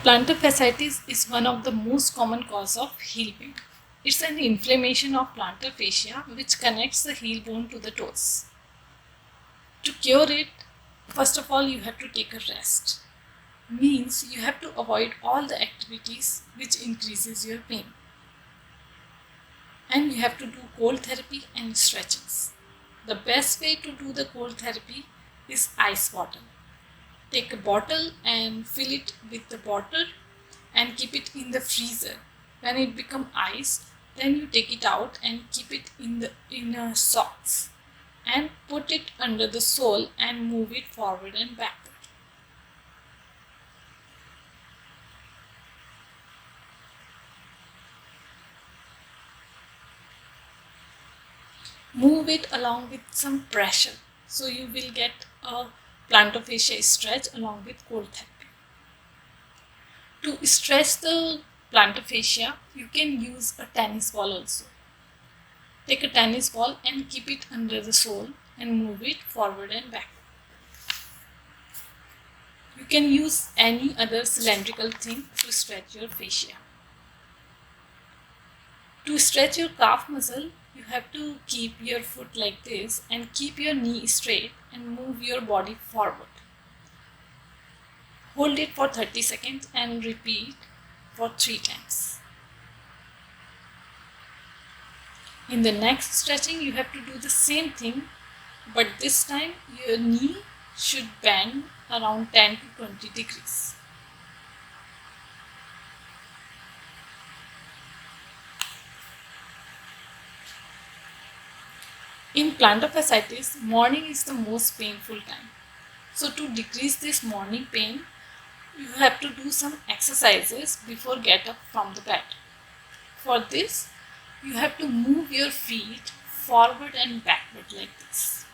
Plantar fasciitis is one of the most common cause of heel pain. It's an inflammation of plantar fascia which connects the heel bone to the toes. To cure it, first of all, you have to take a rest. Means you have to avoid all the activities which increases your pain. And you have to do cold therapy and stretchings. The best way to do the cold therapy is ice water. Take a bottle and fill it with the water and keep it in the freezer. When it becomes ice, then you take it out and keep it in socks and put it under the sole and move it forward and backward. Move it along with some pressure, so you will get a plantar fascia stretch along with cold therapy. To stretch the plantar fascia, you can use a tennis ball also. Take a tennis ball and keep it under the sole and move it forward and backward. You can use any other cylindrical thing to stretch your fascia. To stretch your calf muscle, you have to keep your foot like this and keep your knee straight and move your body forward. Hold it for 30 seconds and repeat for 3 times. In the next stretching, you have to do the same thing, but this time your knee should bend around 10 to 20 degrees. In plantar fasciitis, morning is the most painful time. So to decrease this morning pain, you have to do some exercises before get up from the bed. For this, you have to move your feet forward and backward like this.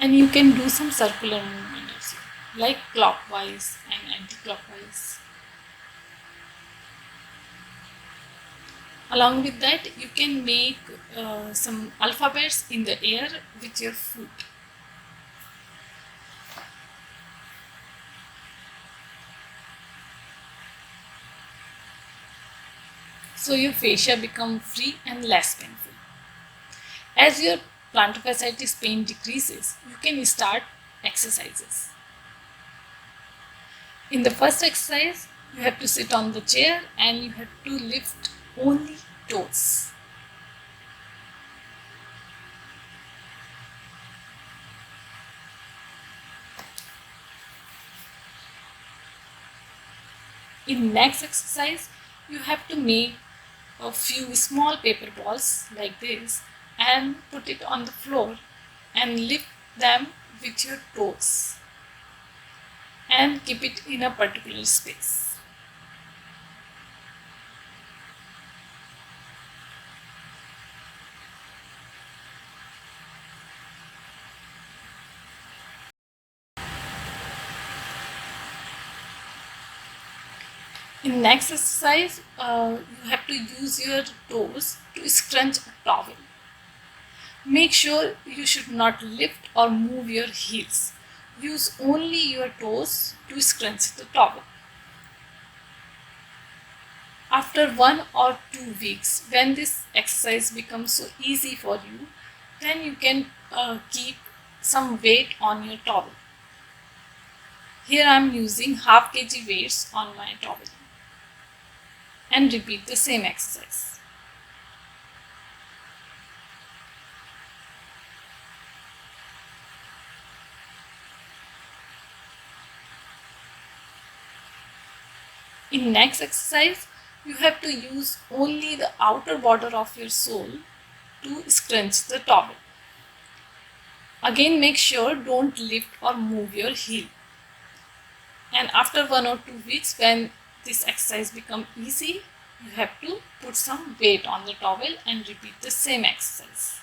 And you can do some circular movement also, like clockwise and anti-clockwise. Along with that, you can make some alphabets in the air with your foot. So your fascia become free and less painful. As your plantar fasciitis pain decreases, you can start exercises. In the first exercise, you have to sit on the chair and you have to lift only toes. In next exercise, you have to make a few small paper balls like this and put it on the floor and lift them with your toes and keep it in a particular space. In next exercise, you have to use your toes to scrunch a towel. Make sure you should not lift or move your heels. Use only your toes to scrunch the towel. After 1 or 2 weeks, when this exercise becomes so easy for you, then you can keep some weight on your towel. Here I am using half kg weights on my towel. And repeat the same exercise. In next exercise, you have to use only the outer border of your sole to scrunch the towel. Again, make sure don't lift or move your heel. And after 1 or 2 weeks, when this exercise becomes easy, you have to put some weight on the towel and repeat the same exercise.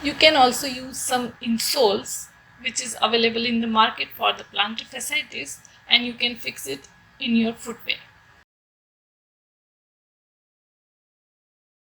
You can also use some insoles which is available in the market for the plantar fasciitis, and you can fix it in your footwear.